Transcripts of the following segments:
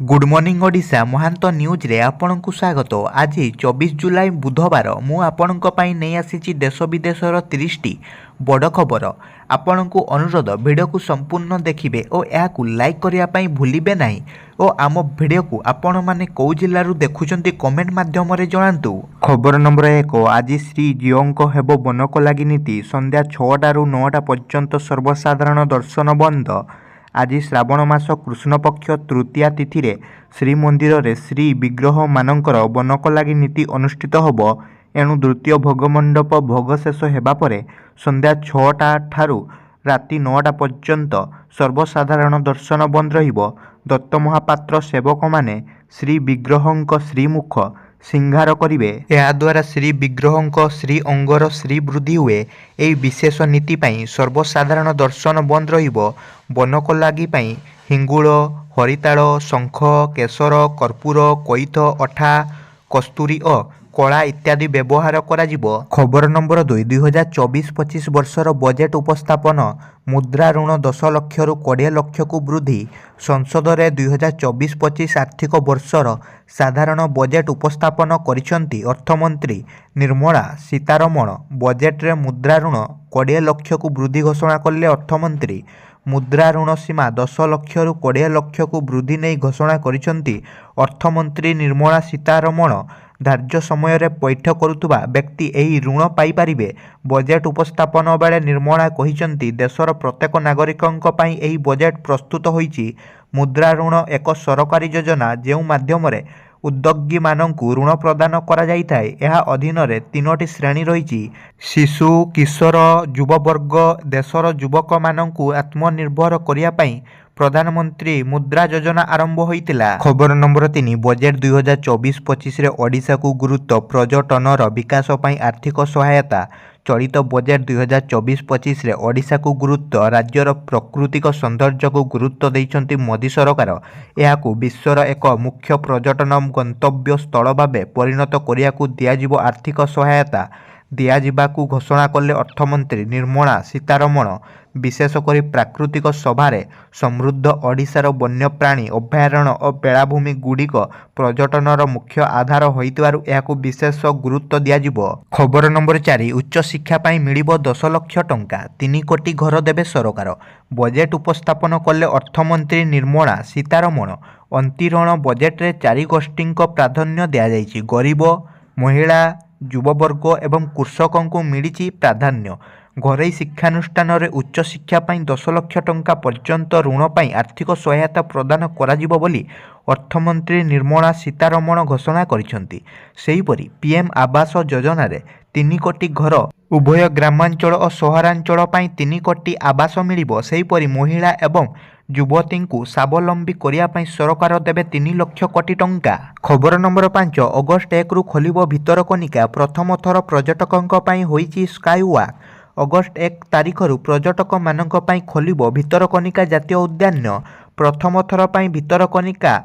Good morning Odisha महांत news रे आपनकु स्वागत। आज 24 जुलाई बुधवार मु आपनक पई नै आसीची देश विदेशर 30 टी बड़ खबर। आपनकु अनुरोध वीडियो को संपूर्ण देखिबे और याकु लाइक करिया पई भूलिबे नाही और आम वीडियो को आपण माने कौ जिल्ला रु देखुचंती कमेंट माध्यम रे जणांतु। खबर नंबर 1 आज श्री जीओंको हेबो बनक लागि नीति संध्या 6टा रु 9टा पर्यंत सर्वसाधारण दर्शन बंद। आज श्रावण मास कृष्ण पक्ष तृतीया तिथि रे श्रीमंदिर रे श्री विग्रह मानकर बनक लागि नीति अनुष्ठित होबो। एणु द्वितीय भोगमंडप भोग शेष हेबा परे संध्या 6टा ठारू राति 9टा पर्यंत सर्वसाधारण दर्शन बंद रहिबो। दत्त महापात्र सेवक माने श्री विग्रहंक श्रीमुख सिंगार करिवे। या द्वारा श्री विग्रहंक श्री अंगर श्री वृद्धि हुए। एई विशेष नीति पई सर्वसाधारण दर्शन बंद रहिबो। बनक लागि पई हिंगुळ हरिताल शंख केसर कर्पूर कोइथ अठा कस्तूरी और कला इत्यादि व्यवहार करा जिवो। खबर नंबर 2 2024-25 वर्षर बजेट उपस्थापन मुद्रा ऋण 10 लाख रु 20 लाख को वृद्धि। संसद रे 2024-25 आर्थिक वर्षर साधारण बजेट उपस्थापन करिसेंती अर्थमंत्री निर्मला सीतारमण। बजेट रे मुद्रा ऋण 20 लाख को वृद्धि घोषणा कले अर्थमंत्री। मुद्रा ऋण सीमा 10 लाख रु 20 लाख को वृद्धि नहीं घोषणा करिसेंती अर्थमंत्री निर्मला सीतारमण। धार्य समय रे पैठ करुवा व्यक्ति एही ऋण पाई पारिबे। बजेट उपस्थापन बेले निर्मला कहिसेंती देशर प्रत्येक नागरिकंक पई एही बजेट प्रस्तुत होईची। मुद्रा ऋण एक सरकारी योजना जेउ माध्यम रे उद्योगी मानंकु ऋण प्रदान करा जाइथाय। एहा अधीन रे 3टी श्रेणी रहिची। शिशु किशोर युववर्ग देशर युवक मानंकु आत्मनिर्भर करिया पई प्रधानमंत्री मुद्रा योजना आरंभ होइतिला। खबर नंबर 3 बजेट 2024-25 रे ओडिशा को गुरुत्व पर्यटनर विकास पई आर्थिक सहायता। चलित बजेट 2024-25 रे ओडिशा को गुरुत्व राज्यर प्राकृतिक सौंदर्य को गुरुत्व दैछंती मोदी सरकार। एहाकू विश्वर एक मुख्य पर्यटन गंतव्य स्थल भाबे परिणत करिया को दियाजिवो आर्थिक सहायता दियाजिबाकू घोषणा कले अर्थमंत्री निर्मला सीतारमण। विशेषकर प्राकृतिक सभारे समृद्ध ओडिशार वन्यप्राणी अभयारण्य और बेलाभूमि गुड़िक पर्यटनर मुख्य आधार होइतिबारु एहाकू विशेष गुरुत्व दियाजिवो। खबर नंबर 4 उच्च शिक्षा पाई मिलिबो 10 लाख टंका 3 कोटी घर देबे सरकार। बजेट उपस्थापन कले अर्थमंत्री निर्मला सीतारमण। अंतिरण बजेट रे 4 गोष्ठी प्राधान्य दिया जाइछि। गरीब महिला युववर्ग एवं कृषकों को मिली प्राधान्य। घरोई शिक्षानुष्ठान रे उच्च शिक्षा पाई 10 लाख टंका पर्यंत ऋण पाई आर्थिक सहायता प्रदान करा जिवो बोली अर्थमंत्री निर्मला सीतारमण घोषणा करिसेंती। सेहीपरि पीएम आवास योजना रे 3 कोटी घर उभय ग्रामांचल और सहरांचल पाई 3 कोटी आवास मिलिबो। सेहीपरि महिला एवं युवती को स्वावलंबी करिया पई सरकार देबे 3 लाख कोटी टंका। खबर नंबर 5 अगस्ट 1 रु खोलिबो भितरकनिका। प्रथम थर पर्यटकंक पई होईची स्काई वॉक। अगस्ट 1 तारिख रु पर्यटक मानक पई खोलिबो भितरकनिका जातीय उद्यान। प्रथम थर पई भितरकनिका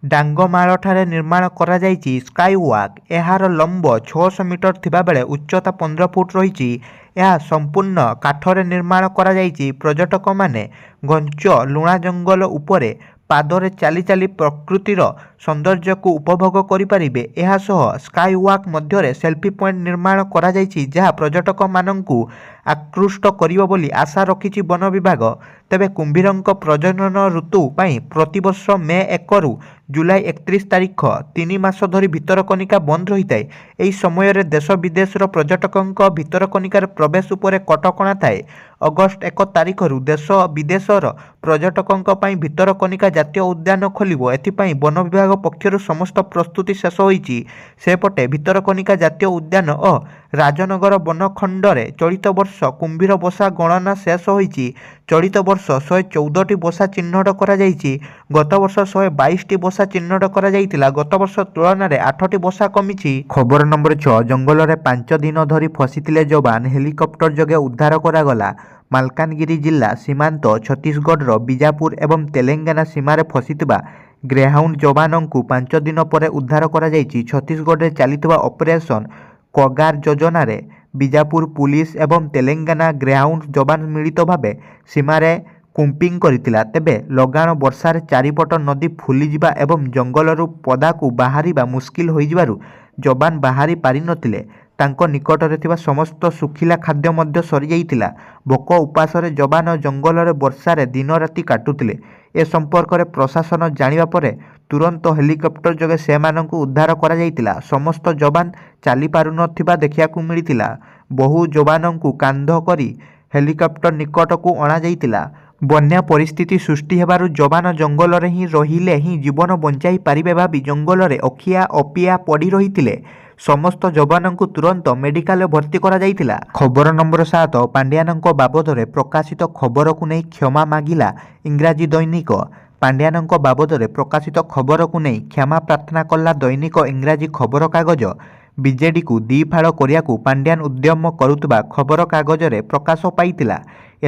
डांगमाल ठारे निर्माण करा जाइछि स्काई वॉक। एहार लंब 600 मीटर थिबा बेले उच्चता 15 फुट रहिछि। यह संपूर्ण काठरे निर्माण करा जाइछि। पर्यटक माने घंच लुणा जंगल उपरे पादरे चाली चाली प्रकृतिर सौंदर्य को उपभोग करि परिबे। एहा सह स्काई वॉक मध्यरे सेल्फी पॉइंट निर्माण करा जाइछि जहा पर्यटक मानंकु आकृष्ट करिवो बोली आशा रखिछि वन विभाग। तेबे कुंभीरंक प्रजनन ऋतु पाई प्रतिवर्ष मे 1 रु जुलाई 31 तारिख 3 मास धरी भितरकनिका बंद रहिताय। एही समय रे देश विदेशर पर्यटकंक भितरकनिकार प्रवेश उपरे कटकणा थाए। अगस्ट 1 तारिख रु देश विदेशर पर्यटकंक पाई भितरकनिका जातीय उद्यान खोलिबो। एथिपाई वन विभाग पक्षरु समस्त प्रस्तुति शेष होईची। सेपटे भितरकनिका जातीय उद्यान और राजनगर वनखंड रे चलित वर्ष कुंभीर बसा गणना शेष होईची। चलित वर्ष 114टी बसा चिन्हट करा जाइछि। गत वर्ष 122टी बसा चिन्हट करा जाइतिला। गत वर्ष तुलन रे 8टी बसा कमिछि। खबर नंबर 6 जंगल रे 5 दिन धरी फसिथिले जवान हेलिकॉप्टर जगे उद्धार करा गला। मालकानगिरी जिला सीमांत छत्तीसगढ़ बीजापुर एवं तेलंगाना सीमार फसिथिबा ग्रेहाउंड जवान को 5 दिन पर उद्धार करा जाइछि। छत्तीसगढ़ रे चलिथिबा ऑपरेशन कगार योजना रे बीजापुर पुलिस एवं तेलंगाना ग्रेहाउंड जवान मिलित भावे सीमारे କୁମ୍ପିଂ କରିଥିଲା। ତେବେ ଲଗାଣ ବର୍ଷାରେ ଚାରିପଟ ନଦୀ ଫୁଲିଯିବା ଏବଂ ଜଙ୍ଗଲରୁ ପଦାକୁ ବାହାରିବା ମୁସ୍କିଲ ହୋଇଯିବାରୁ ଯବାନ ବାହାରି ପାରିନଥିଲେ। ତାଙ୍କ ନିକଟରେ ଥିବା ସମସ୍ତ ଶୁଖିଲା ଖାଦ୍ୟ ମଧ୍ୟ ସରିଯାଇଥିଲା। ଭୋକ ଉପାସରେ ଯବାନ ଜଙ୍ଗଲରେ ବର୍ଷାରେ ଦିନରାତି କାଟୁଥିଲେ। ଏ ସମ୍ପର୍କରେ ପ୍ରଶାସନ ଜାଣିବା ପରେ ତୁରନ୍ତ ହେଲିକପ୍ଟର ଯୋଗେ ସେମାନଙ୍କୁ ଉଦ୍ଧାର କରାଯାଇଥିଲା। ସମସ୍ତ ଯବାନ ଚାଲିପାରୁନଥିବା ଦେଖିବାକୁ ମିଳିଥିଲା। ବହୁ ଯବାନଙ୍କୁ କାନ୍ଧ କରି ହେଲିକପ୍ଟର ନିକଟକୁ ଅଣାଯାଇଥିଲା। ବନ୍ୟା ପରିସ୍ଥିତି ସୃଷ୍ଟି ହେବାରୁ ଯବାନ ଜଙ୍ଗଲରେ ହିଁ ରହିଲେ ହିଁ ଜୀବନ ବଞ୍ଚାଇ ପାରିବେ ଭାବି ଜଙ୍ଗଲରେ ଅଖିଆ ଅପିଆ ପଡ଼ି ରହିଥିଲେ। ସମସ୍ତ ଯବାନଙ୍କୁ ତୁରନ୍ତ ମେଡିକାଲରେ ଭର୍ତ୍ତି କରାଯାଇଥିଲା। ଖବର ନମ୍ବର 7 ପାଣ୍ଡିଆନଙ୍କ ବାବଦରେ ପ୍ରକାଶିତ ଖବରକୁ ନେଇ କ୍ଷମା ମାଗିଲା ଇଂରାଜୀ ଦୈନିକ। ପାଣ୍ଡିଆନଙ୍କ ବାବଦରେ ପ୍ରକାଶିତ ଖବରକୁ ନେଇ କ୍ଷମା ପ୍ରାର୍ଥନା କଲା ଦୈନିକ ଇଂରାଜୀ ଖବରକାଗଜ। ବିଜେଡିକୁ ଦିଫାଳ କରିବାକୁ ପାଣ୍ଡିଆନ ଉଦ୍ୟମ କରୁଥିବା ଖବରକାଗଜରେ ପ୍ରକାଶ ପାଇଥିଲା।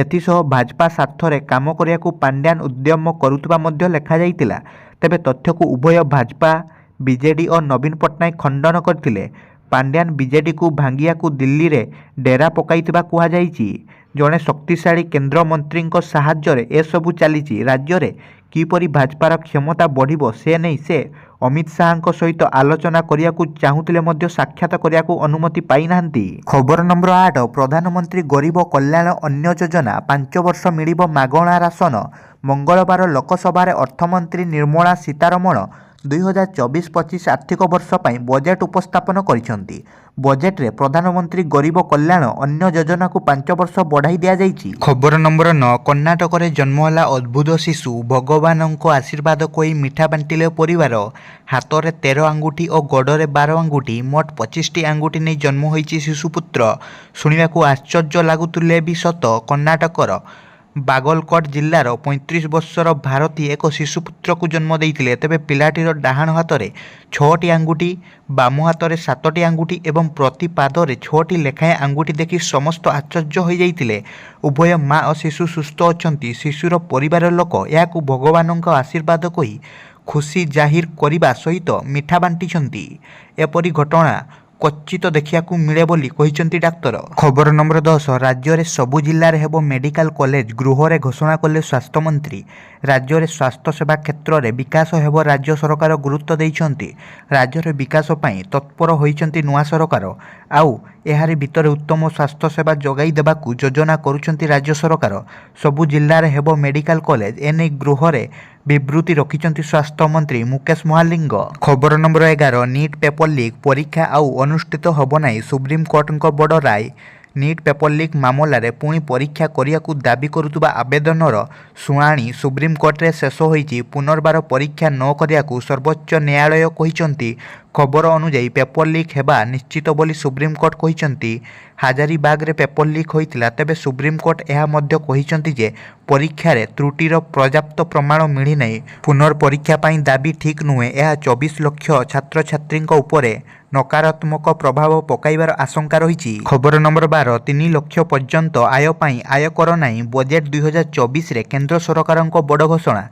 ଏଥିସହ ଭାଜପା ସ୍ୱାର୍ଥରେ କାମ କରିବାକୁ ପାଣ୍ଡିଆନ ଉଦ୍ୟମ କରୁଥିବା ମଧ୍ୟ ଲେଖାଯାଇଥିଲା। ତେବେ ତଥ୍ୟକୁ ଉଭୟ ଭାଜପା ବିଜେଡି ଓ ନବୀନ ପଟ୍ଟନାୟକ ଖଣ୍ଡନ କରିଥିଲେ। ପାଣ୍ଡିଆନ ବିଜେଡିକୁ ଭାଙ୍ଗିବାକୁ ଦିଲ୍ଲୀରେ ଡେରା ପକାଇଥିବା କୁହାଯାଇଛି। ଜଣେ ଶକ୍ତିଶାଳୀ କେନ୍ଦ୍ରମନ୍ତ୍ରୀଙ୍କ ସାହାଯ୍ୟରେ ଏସବୁ ଚାଲିଛି। ରାଜ୍ୟରେ କିପରି ଭାଜପାର କ୍ଷମତା ବଢ଼ିବ ସେ ନେଇ ସେ ଅମିତ ଶାହଙ୍କ ସହିତ ଆଲୋଚନା କରିବାକୁ ଚାହୁଁଥିଲେ ମଧ୍ୟ ସାକ୍ଷାତ କରିବାକୁ ଅନୁମତି ପାଇନାହାନ୍ତି। ଖବର ନମ୍ବର 8 ପ୍ରଧାନମନ୍ତ୍ରୀ ଗରିବ କଲ୍ୟାଣ ଅନ୍ନ ଯୋଜନା 5 ବର୍ଷ ମିଳିବ ମାଗଣା ରାସନ। ମଙ୍ଗଳବାର ଲୋକସଭାରେ ଅର୍ଥମନ୍ତ୍ରୀ ନିର୍ମଳା ସୀତାରମଣ 2024-25 ଆର୍ଥିକ ବର୍ଷ ପାଇଁ ବଜେଟ୍ ଉପସ୍ଥାପନ କରିଛନ୍ତି। ବଜେଟ୍ରେ ପ୍ରଧାନମନ୍ତ୍ରୀ ଗରିବ କଲ୍ୟାଣ ଅନ୍ନ ଯୋଜନାକୁ 5 ବର୍ଷ ବଢ଼ାଇ ଦିଆଯାଇଛି। ଖବର ନମ୍ବର 9 କର୍ଣ୍ଣାଟକରେ ଜନ୍ମ ହେଲା ଅଦ୍ଭୁତ ଶିଶୁ। ଭଗବାନଙ୍କ ଆଶୀର୍ବାଦ କହି ମିଠା ବାଣ୍ଟିଲେ ପରିବାର। ହାତରେ 13 ଆଙ୍ଗୁଠି ଓ ଗୋଡ଼ରେ 12 ଆଙ୍ଗୁଠି ମୋଟ 25ଟି ଆଙ୍ଗୁଠି ନେଇ ଜନ୍ମ ହୋଇଛି ଶିଶୁପୁତ୍ର। ଶୁଣିବାକୁ ଆଶ୍ଚର୍ଯ୍ୟ ଲାଗୁଥିଲେ ବି ସତ। କର୍ଣ୍ଣାଟକର ବାଗଲକୋଟ ଜିଲ୍ଲାର 35 ବର୍ଷର ଭାରତୀ ଏକ ଶିଶୁପୁତ୍ରକୁ ଜନ୍ମ ଦେଇଥିଲେ। ତେବେ ପିଲାଟିର ଡାହାଣ ହାତରେ 6ଟି ଆଙ୍ଗୁଠି, ବାମ ହାତରେ 7ଟି ଆଙ୍ଗୁଠି ଏବଂ ପ୍ରତି ପାଦରେ 6ଟି ଲେଖାଏଁ ଆଙ୍ଗୁଠି ଦେଖି ସମସ୍ତ ଆଶ୍ଚର୍ଯ୍ୟ ହୋଇଯାଇଥିଲେ। ଉଭୟ ମା ଓ ଶିଶୁ ସୁସ୍ଥ ଅଛନ୍ତି। ଶିଶୁର ପରିବାର ଲୋକ ଏହାକୁ ଭଗବାନଙ୍କ ଆଶୀର୍ବାଦ କହି ଖୁସି ଜାହିର କରିବା ସହିତ ମିଠା ବାଣ୍ଟିଛନ୍ତି। ଏପରି ଘଟଣା କ୍ୱଚିତ ଦେଖିବାକୁ ମିଳେ ବୋଲି କହିଛନ୍ତି ଡାକ୍ତର। ଖବର ନମ୍ବର 10 ରାଜ୍ୟରେ ସବୁ ଜିଲ୍ଲାରେ ହେବ ମେଡିକାଲ କଲେଜ। ଗୃହରେ ଘୋଷଣା କଲେ ସ୍ୱାସ୍ଥ୍ୟମନ୍ତ୍ରୀ। ରାଜ୍ୟରେ ସ୍ୱାସ୍ଥ୍ୟସେବା କ୍ଷେତ୍ରରେ ବିକାଶ ହେବ ରାଜ୍ୟ ସରକାର ଗୁରୁତ୍ୱ ଦେଇଛନ୍ତି। ରାଜ୍ୟର ବିକାଶ ପାଇଁ ତତ୍ପର ହୋଇଛନ୍ତି ନୂଆ ସରକାର। ଆଉ ଏହାରି ଭିତରେ ଉତ୍ତମ ସ୍ୱାସ୍ଥ୍ୟସେବା ଯୋଗାଇ ଦେବାକୁ ଯୋଜନା କରୁଛନ୍ତି ରାଜ୍ୟ ସରକାର। ସବୁ ଜିଲ୍ଲାରେ ହେବ ମେଡିକାଲ କଲେଜ। ଏନେଇ ଗୃହରେ ବିବୃତ୍ତି ରଖିଛନ୍ତି ସ୍ୱାସ୍ଥ୍ୟମନ୍ତ୍ରୀ ମୁକେଶ ମହାଲିଙ୍ଗ। ଖବର ନମ୍ବର 11 ନିଟ୍ ପେପର ଲିକ୍ ପରୀକ୍ଷା ଆଉ ଅନୁଷ୍ଠିତ ହେବ ନାହିଁ। ସୁପ୍ରିମକୋର୍ଟଙ୍କ ବଡ଼ ରାୟ। ନିଟ୍ ପେପର ଲିକ୍ ମାମଲାରେ ପୁଣି ପରୀକ୍ଷା କରିବାକୁ ଦାବି କରୁଥିବା ଆବେଦନର ଶୁଣାଣି ସୁପ୍ରିମକୋର୍ଟରେ ଶେଷ ହୋଇଛି। ପୁନର୍ବାର ପରୀକ୍ଷା ନ କରିବାକୁ ସର୍ବୋଚ୍ଚ ନ୍ୟାୟାଳୟ କହିଛନ୍ତି। ଖବର ଅନୁଯାୟୀ ପେପର ଲିକ୍ ହେବା ନିଶ୍ଚିତ ବୋଲି ସୁପ୍ରିମକୋର୍ଟ କହିଛନ୍ତି। ହାଜାରିବାଗରେ ପେପର ଲିକ୍ ହୋଇଥିଲା। ତେବେ ସୁପ୍ରିମକୋର୍ଟ ଏହା ମଧ୍ୟ କହିଛନ୍ତି ଯେ ପରୀକ୍ଷାରେ ତ୍ରୁଟିର ପର୍ଯ୍ୟାପ୍ତ ପ୍ରମାଣ ମିଳିନାହିଁ। ପୁନର୍ପରୀକ୍ଷା ପାଇଁ ଦାବି ଠିକ୍ ନୁହେଁ। ଏହା 24 ଲକ୍ଷ ଛାତ୍ରଛାତ୍ରୀଙ୍କ ଉପରେ ନକାରାତ୍ମକ ପ୍ରଭାବ ପକାଇବାର ଆଶଙ୍କା ରହିଛି। ଖବର ନମ୍ବର 12 3 ଲକ୍ଷ ପର୍ଯ୍ୟନ୍ତ ଆୟ ପାଇଁ ଆୟକର ନାହିଁ। ବଜେଟ୍ 2024ରେ କେନ୍ଦ୍ର ସରକାରଙ୍କ ବଡ଼ ଘୋଷଣା।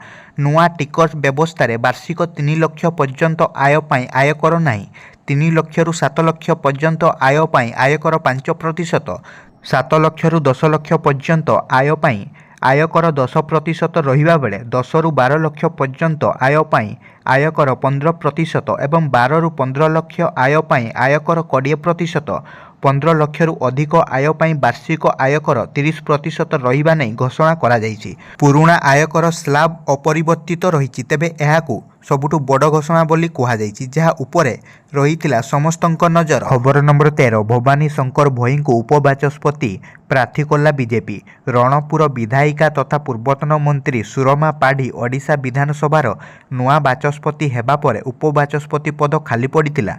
ନୂଆ ଟିକସ ବ୍ୟବସ୍ଥାରେ ବାର୍ଷିକ 3 ଲକ୍ଷ ପର୍ଯ୍ୟନ୍ତ ଆୟ ପାଇଁ ଆୟକର ନାହିଁ। 3 ଲକ୍ଷରୁ 7 ଲକ୍ଷ ପର୍ଯ୍ୟନ୍ତ ଆୟ ପାଇଁ ଆୟକର 5%। 7 ଲକ୍ଷରୁ 10 ଲକ୍ଷ ପର୍ଯ୍ୟନ୍ତ ଆୟ ପାଇଁ ଆୟକର 10% ରହିବା ବେଳେ 10ରୁ 12 ଲକ୍ଷ ପର୍ଯ୍ୟନ୍ତ ଆୟ ପାଇଁ ଆୟକର 15% ଏବଂ 12ରୁ 15 ଲକ୍ଷ ଆୟ ପାଇଁ ଆୟକର 20%। 15 ଲକ୍ଷରୁ ଅଧିକ ଆୟ ପାଇଁ ବାର୍ଷିକ ଆୟକର 30% ରହିବା ନେଇ ଘୋଷଣା କରାଯାଇଛି। ପୁରୁଣା ଆୟକର ସ୍ଲାବ୍ ଅପରିବର୍ତ୍ତିତ ରହିଛି। ତେବେ ଏହାକୁ ସବୁଠୁ ବଡ଼ ଘୋଷଣା ବୋଲି କୁହାଯାଇଛି, ଯାହା ଉପରେ ରହିଥିଲା ସମସ୍ତଙ୍କ ନଜର। ଖବର ନମ୍ବର 13 ଭବାନୀ ଶଙ୍କର ଭୋଇଙ୍କୁ ଉପବାଚସ୍ପତି ପ୍ରାର୍ଥୀ କଲା ବିଜେପି। ରଣପୁର ବିଧାୟିକା ତଥା ପୂର୍ବତନ ମନ୍ତ୍ରୀ ସୁରମା ପାଢ଼ୀ ଓଡ଼ିଶା ବିଧାନସଭାର ନୂଆ ବାଚସ୍ପତି ହେବା ପରେ ଉପବାଚସ୍ପତି ପଦ ଖାଲି ପଡ଼ିଥିଲା।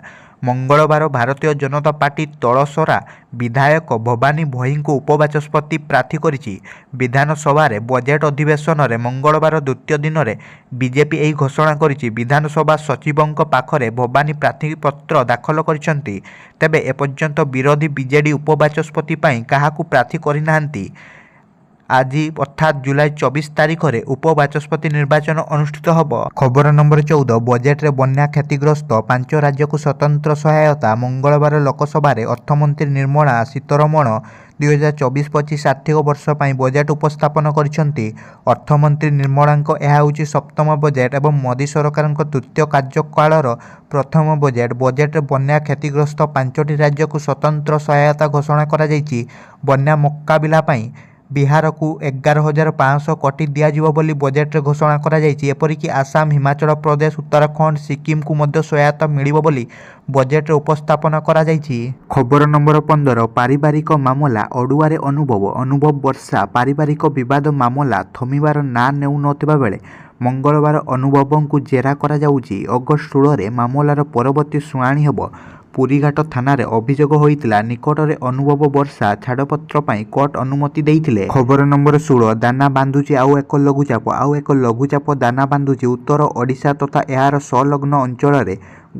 ମଙ୍ଗଳବାର ଭାରତୀୟ ଜନତା ପାର୍ଟି ତଳସରା ବିଧାୟକ ଭବାନୀ ଭୋଇଙ୍କୁ ଉପବାଚସ୍ପତି ପ୍ରାର୍ଥୀ କରିଛି। ବିଧାନସଭାରେ ବଜେଟ୍ ଅଧିବେଶନରେ ମଙ୍ଗଳବାର ଦ୍ୱିତୀୟ ଦିନରେ ବିଜେପି ଏହି ଘୋଷଣା କରିଛି। ବିଧାନସଭା ସଚିବଙ୍କ ପାଖରେ ଭବାନୀ ପ୍ରାର୍ଥୀପତ୍ର ଦାଖଲ କରିଛନ୍ତି। ତେବେ ଏପର୍ଯ୍ୟନ୍ତ ବିରୋଧୀ ବିଜେଡି ଉପବାଚସ୍ପତି ପାଇଁ କାହାକୁ ପ୍ରାର୍ଥୀ କରିନାହାନ୍ତି। ଆଜି ଅର୍ଥାତ୍ ଜୁଲାଇ 24 ତାରିଖରେ ଉପବାଚସ୍ପତି ନିର୍ବାଚନ ଅନୁଷ୍ଠିତ ହେବ। ଖବର ନମ୍ବର 14 ବଜେଟ୍ରେ ବନ୍ୟା କ୍ଷତିଗ୍ରସ୍ତ 5 ରାଜ୍ୟକୁ ସ୍ୱତନ୍ତ୍ର ସହାୟତା। ମଙ୍ଗଳବାର ଲୋକସଭାରେ ଅର୍ଥମନ୍ତ୍ରୀ ନିର୍ମଳା ସୀତାରମଣ 2024-25 ଆର୍ଥିକ ବର୍ଷ ପାଇଁ ବଜେଟ୍ ଉପସ୍ଥାପନ କରିଛନ୍ତି ଅର୍ଥମନ୍ତ୍ରୀ ନିର୍ମଳାଙ୍କ। ଏହା ହେଉଛି ସପ୍ତମ ବଜେଟ୍ ଏବଂ ମୋଦି ସରକାରଙ୍କ ତୃତୀୟ କାର୍ଯ୍ୟକାଳର ପ୍ରଥମ ବଜେଟ୍। ବଜେଟ୍ରେ ବନ୍ୟା କ୍ଷତିଗ୍ରସ୍ତ 5ଟି ରାଜ୍ୟକୁ ସ୍ୱତନ୍ତ୍ର ସହାୟତା ଘୋଷଣା କରାଯାଇଛି। ବନ୍ୟା ମୁକାବିଲା ପାଇଁ ବିହାରକୁ 11,500 କୋଟି ଦିଆଯିବ ବୋଲି ବଜେଟ୍ରେ ଘୋଷଣା କରାଯାଇଛି। ଏପରିକି ଆସାମ, ହିମାଚଳ ପ୍ରଦେଶ, ଉତ୍ତରାଖଣ୍ଡ, ସିକିମକୁ ମଧ୍ୟ ସହାୟତା ମିଳିବ ବୋଲି ବଜେଟ୍ରେ ଉପସ୍ଥାପନ କରାଯାଇଛି। ଖବର ନମ୍ବର 15, ପାରିବାରିକ ମାମଲା ଅଡୁଆରେ ଅନୁଭବ ବର୍ଷା। ପାରିବାରିକ ବିବାଦ ମାମଲା ଥମିବାର ନାଁ ନେଉନଥିବା ବେଳେ ମଙ୍ଗଳବାର ଅନୁଭବଙ୍କୁ ଜେରା କରାଯାଉଛି। ଅଗଷ୍ଟ 16ରେ ମାମଲାର ପରବର୍ତ୍ତୀ ଶୁଣାଣି ହେବ। ପୁରୀଘାଟ ଥାନାରେ ଅଭିଯୋଗ ହୋଇଥିଲା। ନିକଟରେ ଅନୁଭବ ବର୍ଷା ଛାଡ଼ପତ୍ର ପାଇଁ କୋର୍ଟ ଅନୁମତି ଦେଇଥିଲେ। ଖବର ନମ୍ବର 16, ଦାନା ବାନ୍ଧୁଛି ଆଉ ଏକ ଲଘୁଚାପ ଦାନା ବାନ୍ଧୁଛି। ଉତ୍ତର ଓଡ଼ିଶା ତଥା ଏହାର ସଂଲଗ୍ନ ଅଞ୍ଚଳରେ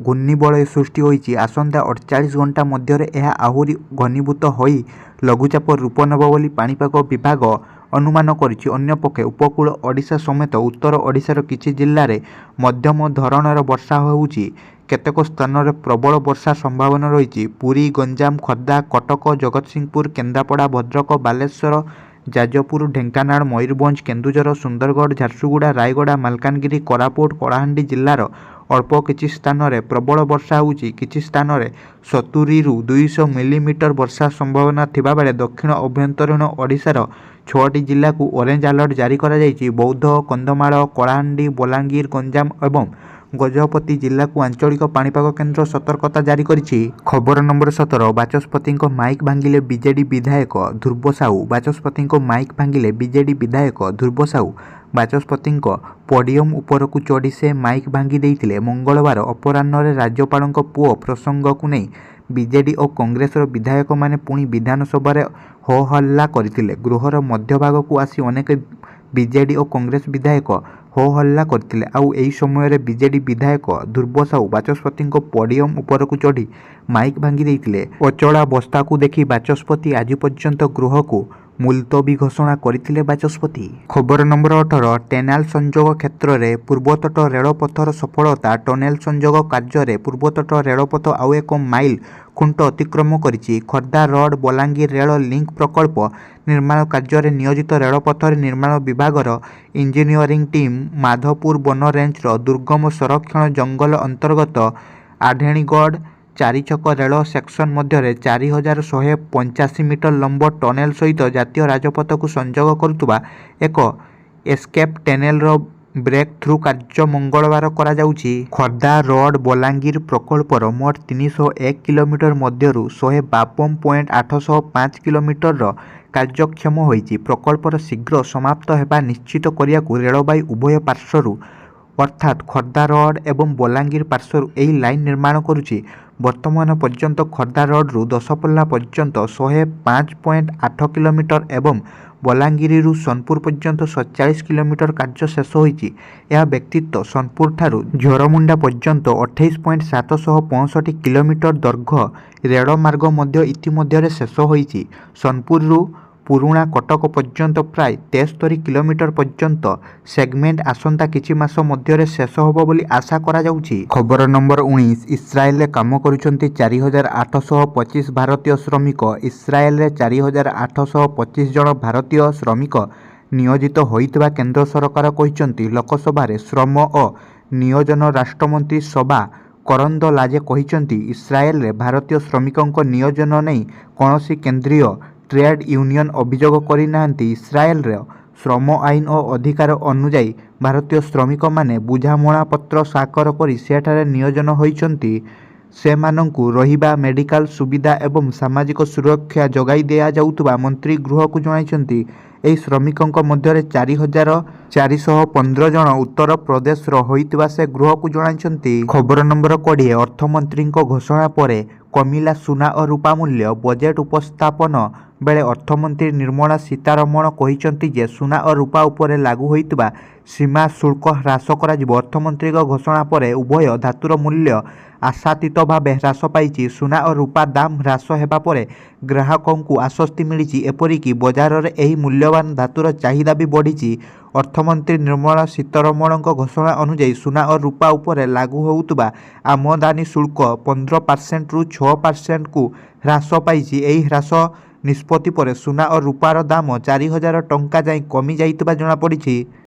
ଘୂର୍ଣ୍ଣିବଳୟ ସୃଷ୍ଟି ହୋଇଛି। ଆସନ୍ତା 48 ଘଣ୍ଟା ମଧ୍ୟରେ ଏହା ଆହୁରି ଘନୀଭୂତ ହୋଇ ଲଘୁଚାପ ରୂପ ନେବ ବୋଲି ପାଣିପାଗ ବିଭାଗ ଅନୁମାନ କରିଛି। ଅନ୍ୟପକ୍ଷେ ଉପକୂଳ ଓଡ଼ିଶା ସମେତ ଉତ୍ତର ଓଡ଼ିଶାର କିଛି ଜିଲ୍ଲାରେ ମଧ୍ୟମ ଧରଣର ବର୍ଷା ହେଉଛି। କେତେକ ସ୍ଥାନରେ ପ୍ରବଳ ବର୍ଷା ସମ୍ଭାବନା ରହିଛି। ପୁରୀ, ଗଞ୍ଜାମ, ଖୋର୍ଦ୍ଧା, କଟକ, ଜଗତସିଂହପୁର, କେନ୍ଦ୍ରାପଡ଼ା, ଭଦ୍ରକ, ବାଲେଶ୍ୱର, ଯାଜପୁର, ଢେଙ୍କାନାଳ, ମୟୂରଭଞ୍ଜ, କେନ୍ଦୁଝର, ସୁନ୍ଦରଗଡ଼, ଝାରସୁଗୁଡ଼ା, ରାୟଗଡ଼ା, ମାଲକାନଗିରି, କୋରାପୁଟ, କଳାହାଣ୍ଡି ଜିଲ୍ଲାର ଅଳ୍ପ କିଛି ସ୍ଥାନରେ ପ୍ରବଳ ବର୍ଷା ହେଉଛି। କିଛି ସ୍ଥାନରେ 70ରୁ 200 ମିଲିମିଟର ବର୍ଷା ସମ୍ଭାବନା ଥିବାବେଳେ ଦକ୍ଷିଣ ଅଭ୍ୟନ୍ତରୀଣ ଓଡ଼ିଶାର 6ଟି ଜିଲ୍ଲାକୁ ଅରେଞ୍ଜ ଆଲର୍ଟ ଜାରି କରାଯାଇଛି। ବୌଦ୍ଧ, କନ୍ଧମାଳ, କଳାହାଣ୍ଡି, ବଲାଙ୍ଗୀର, ଗଞ୍ଜାମ ଏବଂ ଗଜପତି ଜିଲ୍ଲାକୁ ଆଞ୍ଚଳିକ ପାଣିପାଗ କେନ୍ଦ୍ର ସତର୍କତା ଜାରି କରିଛି। ଖବର ନମ୍ବର 17, ବାଚସ୍ପତିଙ୍କ ମାଇକ୍ ଭାଙ୍ଗିଲେ ବିଜେଡି ବିଧାୟକ ଧ୍ରୁବ ସାହୁ। ବାଚସ୍ପତିଙ୍କ ମାଇକ୍ ଭାଙ୍ଗିଲେ ବିଜେଡି ବିଧାୟକ ଧ୍ରୁବ ସାହୁ। ବାଚସ୍ପତିଙ୍କ ପୋଡିୟମ୍ ଉପରକୁ ଚଢ଼ି ସେ ମାଇକ୍ ଭାଙ୍ଗି ଦେଇଥିଲେ। ମଙ୍ଗଳବାର ଅପରାହ୍ନରେ ରାଜ୍ୟପାଳଙ୍କ ପୁଅ ପ୍ରସଙ୍ଗକୁ ନେଇ ବିଜେଡି ଓ କଂଗ୍ରେସର ବିଧାୟକମାନେ ପୁଣି ବିଧାନସଭାରେ ହୋହଲ୍ଲା କରିଥିଲେ। ଗୃହର ମଧ୍ୟଭାଗକୁ ଆସି ଅନେକ ବିଜେଡି ଓ କଂଗ୍ରେସ ବିଧାୟକ ହୋହଲ୍ଲା କରିଥିଲେ। ଆଉ ଏହି ସମୟରେ ବିଜେଡି ବିଧାୟକ ଧ୍ରୁବ ସାହୁ ବାଚସ୍ପତିଙ୍କ ପୋଡିୟମ୍ ଉପରକୁ ଚଢ଼ି ମାଇକ୍ ଭାଙ୍ଗି ଦେଇଥିଲେ। ଅଚଳାବସ୍ଥାକୁ ଦେଖି ବାଚସ୍ପତି ଆଜି ପର୍ଯ୍ୟନ୍ତ ଗୃହକୁ ମୁଲତବୀ ଘୋଷଣା କରିଥିଲେ। ବାଚସ୍ପତି। ଖବର ନମ୍ବର 18, ଟନେଲ ସଂଯୋଗ କ୍ଷେତ୍ରରେ ପୂର୍ବତଟ ରେଳପଥର ସଫଳତା। ଟନେଲ ସଂଯୋଗ କାର୍ଯ୍ୟରେ ପୂର୍ବତଟ ରେଳପଥ ଆଉ ଏକ ମାଇଲ ଖୁଣ୍ଟ ଅତିକ୍ରମ କରିଛି। ଖୋର୍ଦ୍ଧା ରୋଡ୍ ବଲାଙ୍ଗୀର ରେଳ ଲିଙ୍କ ପ୍ରକଳ୍ପ ନିର୍ମାଣ କାର୍ଯ୍ୟରେ ନିୟୋଜିତ ରେଳପଥରେ ନିର୍ମାଣ ବିଭାଗର ଇଞ୍ଜିନିୟରିଂ ଟିମ୍ ମାଧପୁର ବନ ରେଞ୍ଜର ଦୁର୍ଗମ ସଂରକ୍ଷଣ ଜଙ୍ଗଲ ଅନ୍ତର୍ଗତ ଆଢେଣିଗଡ଼ ଚାରିଛକ ରେଳ ସେକ୍ସନ ମଧ୍ୟରେ 4,185 ମିଟର ଲମ୍ବ ଟନେଲ ସହିତ ଜାତୀୟ ରାଜପଥକୁ ସଂଯୋଗ କରୁଥିବା ଏକ ଏସ୍କେପ୍ ଟନେଲର ବ୍ରେକ୍ ଥ୍ରୁ କାର୍ଯ୍ୟ ମଙ୍ଗଳବାର କରାଯାଉଛି। ଖୋର୍ଦ୍ଧା ରୋଡ୍ ବଲାଙ୍ଗୀର ପ୍ରକଳ୍ପର ମୋଟ 301 କିଲୋମିଟର ମଧ୍ୟରୁ 152.805 କିଲୋମିଟରର କାର୍ଯ୍ୟକ୍ଷମ ହୋଇଛି। ପ୍ରକଳ୍ପର ଶୀଘ୍ର ସମାପ୍ତ ହେବା ନିଶ୍ଚିତ କରିବାକୁ ରେଳବାଇ ଉଭୟ ପାର୍ଶ୍ୱରୁ ଅର୍ଥାତ୍ ଖୋର୍ଦ୍ଧା ରୋଡ୍ ଏବଂ ବଲାଙ୍ଗୀର ପାର୍ଶ୍ୱରୁ ଏହି ଲାଇନ୍ ନିର୍ମାଣ କରୁଛି। ବର୍ତ୍ତମାନ ପର୍ଯ୍ୟନ୍ତ ଖୋର୍ଦ୍ଧା ରୋଡ୍ରୁ ଦଶପଲ୍ଲା ପର୍ଯ୍ୟନ୍ତ 105.8 କିଲୋମିଟର ଏବଂ ବଲାଙ୍ଗୀରରୁ ସୋନପୁର ପର୍ଯ୍ୟନ୍ତ 47 କିଲୋମିଟର କାର୍ଯ୍ୟ ଶେଷ ହୋଇଛି। ଏହା ବ୍ୟତୀତ ସୋନପୁରଠାରୁ ଝରମୁଣ୍ଡା ପର୍ଯ୍ୟନ୍ତ 28.765 କିଲୋମିଟର ଦୈର୍ଘ୍ୟ ରେଳମାର୍ଗ ମଧ୍ୟ ଇତିମଧ୍ୟରେ ଶେଷ ହୋଇଛି। ସୋନପୁରରୁ ପୁରୁଣା କଟକ ପର୍ଯ୍ୟନ୍ତ ପ୍ରାୟ 73 କିଲୋମିଟର ପର୍ଯ୍ୟନ୍ତ ସେଗମେଣ୍ଟ ଆସନ୍ତା କିଛି ମାସ ମଧ୍ୟରେ ଶେଷ ହେବ ବୋଲି ଆଶା କରାଯାଉଛି। ଖବର ନମ୍ବର 19, ଇସ୍ରାଏଲରେ କାମ କରୁଛନ୍ତି 4,825 ଭାରତୀୟ ଶ୍ରମିକ। ଇସ୍ରାଏଲରେ 4,825 ଜଣ ଭାରତୀୟ ଶ୍ରମିକ ନିୟୋଜିତ ହୋଇଥିବା କେନ୍ଦ୍ର ସରକାର କହିଛନ୍ତି। ଲୋକସଭାରେ ଶ୍ରମ ଓ ନିୟୋଜନ ରାଷ୍ଟ୍ରମନ୍ତ୍ରୀ ଶୋଭା କରନ୍ଦଲାଜେ କହିଛନ୍ତି, ଇସ୍ରାଏଲରେ ଭାରତୀୟ ଶ୍ରମିକଙ୍କ ନିୟୋଜନ ନେଇ କୌଣସି କେନ୍ଦ୍ରୀୟ ଟ୍ରେଡ୍ ୟୁନିୟନ ଅଭିଯୋଗ କରିନାହାନ୍ତି। ଇସ୍ରାଏଲର ଶ୍ରମ ଆଇନ ଓ ଅଧିକାର ଅନୁଯାୟୀ ଭାରତୀୟ ଶ୍ରମିକମାନେ ବୁଝାମଣାପତ୍ର ସ୍ୱାକ୍ଷର କରି ସେଠାରେ ନିୟୋଜନ ହୋଇଛନ୍ତି। ସେମାନଙ୍କୁ ରହିବା, ମେଡିକାଲ ସୁବିଧା ଏବଂ ସାମାଜିକ ସୁରକ୍ଷା ଯୋଗାଇ ଦିଆଯାଉଥିବା ମନ୍ତ୍ରୀ ଗୃହକୁ ଜଣାଇଛନ୍ତି। ଏହି ଶ୍ରମିକଙ୍କ ମଧ୍ୟରେ 4,415 ଜଣ ଉତ୍ତରପ୍ରଦେଶର ହୋଇଥିବା ସେ ଗୃହକୁ ଜଣାଇଛନ୍ତି। ଖବର ନମ୍ବର 20, ଅର୍ଥମନ୍ତ୍ରୀଙ୍କ ଘୋଷଣା ପରେ କମିଲା ସୁନା ଓ ରୂପା ମୂଲ୍ୟ। ବଜେଟ୍ ଉପସ୍ଥାପନ ବେଳେ ଅର୍ଥମନ୍ତ୍ରୀ ନିର୍ମଳା ସୀତାରମଣ କହିଛନ୍ତି ଯେ ସୁନା ଓ ରୂପା ଉପରେ ଲାଗୁ ହୋଇଥିବା ସୀମା ଶୁଳ୍କ ହ୍ରାସ କରାଯିବ। ଅର୍ଥମନ୍ତ୍ରୀଙ୍କ ଘୋଷଣା ପରେ ଉଭୟ ଧାତୁର ମୂଲ୍ୟ ଆଶାତୀତ ଭାବେ ହ୍ରାସ ପାଇଛି। ସୁନା ଓ ରୂପା ଦାମ ହ୍ରାସ ହେବା ପରେ ଗ୍ରାହକଙ୍କୁ ଆଶ୍ୱସ୍ତି ମିଳିଛି। ଏପରିକି ବଜାରରେ ଏହି ମୂଲ୍ୟବାନ ଧାତୁର ଚାହିଦା ବି ବଢ଼ିଛି। ଅର୍ଥମନ୍ତ୍ରୀ ନିର୍ମଳା ସୀତାରମଣଙ୍କ ଘୋଷଣା ଅନୁଯାୟୀ ସୁନା ଓ ରୂପା ଉପରେ ଲାଗୁ ହେଉଥିବା ଆମଦାନୀ ଶୁଳ୍କ 15%ରୁ 6%କୁ ହ୍ରାସ ପାଇଛି। ଏହି ହ୍ରାସ ନିଷ୍ପତ୍ତି ପରେ ସୁନା ଓ ରୂପାର ଦାମ 4,000 ଟଙ୍କା ଯାଏଁ କମି ଯାଇଥିବା ଜଣାପଡ଼ିଛି।